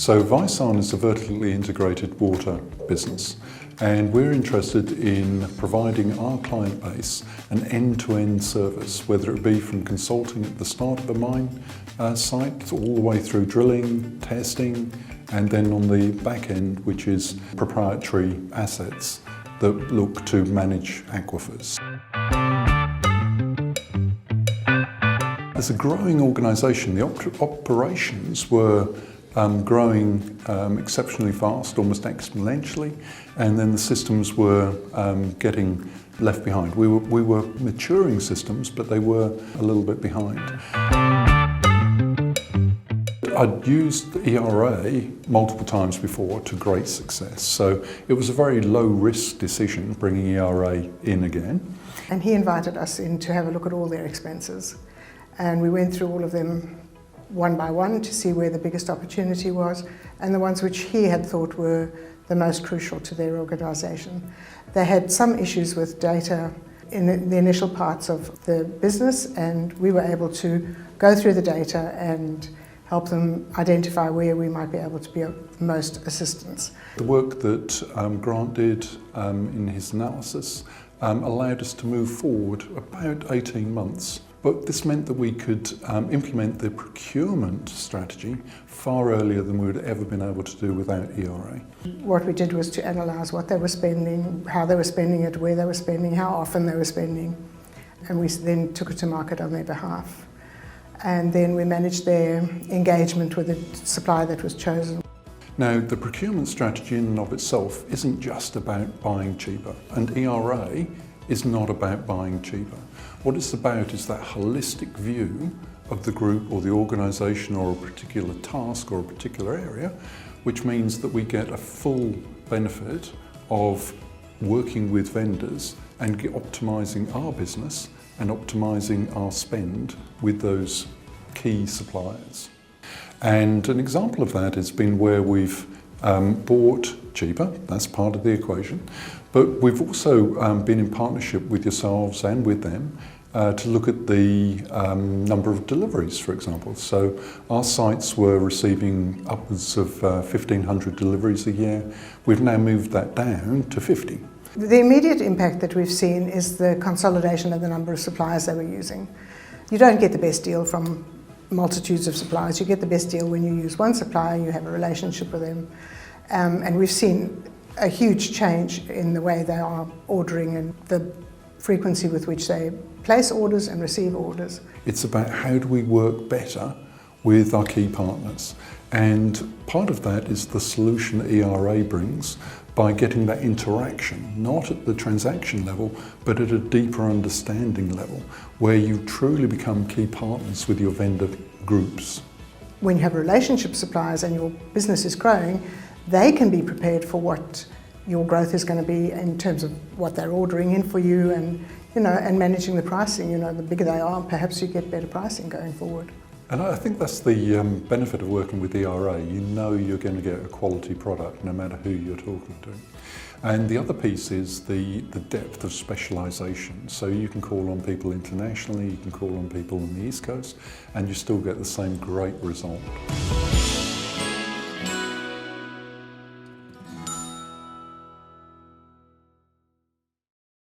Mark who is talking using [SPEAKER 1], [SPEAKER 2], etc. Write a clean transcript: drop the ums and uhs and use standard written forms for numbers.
[SPEAKER 1] So Vysarn is a vertically integrated water business, and we're interested in providing our client base an end-to-end service, whether it be from consulting at the start of a mine site all the way through drilling, testing, and then on the back end, which is proprietary assets that look to manage aquifers. As a growing organisation, the operations were growing exceptionally fast, almost exponentially, and then the systems were getting left behind. We were maturing systems, but they were a little bit behind. I'd used the ERA multiple times before to great success, so it was a very low-risk decision bringing ERA in again.
[SPEAKER 2] And he invited us in to have a look at all their expenses, and we went through all of them one by one to see where the biggest opportunity was and the ones which he had thought were the most crucial to their organisation. They had some issues with data in the initial parts of the business, and we were able to go through the data and help them identify where we might be able to be of most assistance.
[SPEAKER 1] The work that Grant did in his analysis allowed us to move forward about 18 months. But this meant that we could implement the procurement strategy far earlier than we would have ever been able to do without ERA.
[SPEAKER 2] What we did was to analyse what they were spending, how they were spending it, where they were spending, how often they were spending, and we then took it to market on their behalf. And then we managed their engagement with the supplier that was chosen.
[SPEAKER 1] Now, the procurement strategy in and of itself isn't just about buying cheaper, and ERA is not about buying cheaper. What it's about is that holistic view of the group or the organisation or a particular task or a particular area, which means that we get a full benefit of working with vendors and optimising our business and optimising our spend with those key suppliers. And an example of that has been where we've bought cheaper, that's part of the equation, but we've also been in partnership with yourselves and with them to look at the number of deliveries, for example. So our sites were receiving upwards of 1,500 deliveries a year. We've now moved that down to 50.
[SPEAKER 2] The immediate impact that we've seen is the consolidation of the number of suppliers they were using. You don't get the best deal from multitudes of suppliers. You get the best deal when you use one supplier, you have a relationship with them. And we've seen a huge change in the way they are ordering and the frequency with which they place orders and receive orders.
[SPEAKER 1] It's about how do we work better with our key partners. And part of that is the solution that ERA brings by getting that interaction, not at the transaction level, but at a deeper understanding level, where you truly become key partners with your vendor groups.
[SPEAKER 2] When you have relationship suppliers and your business is growing, they can be prepared for what your growth is going to be in terms of what they're ordering in for you and, and managing the pricing. The bigger they are, perhaps you get better pricing going forward.
[SPEAKER 1] And I think that's the benefit of working with ERA. You know you're going to get a quality product no matter who you're talking to. And the other piece is the depth of specialisation. So you can call on people internationally, you can call on people on the East Coast, and you still get the same great result.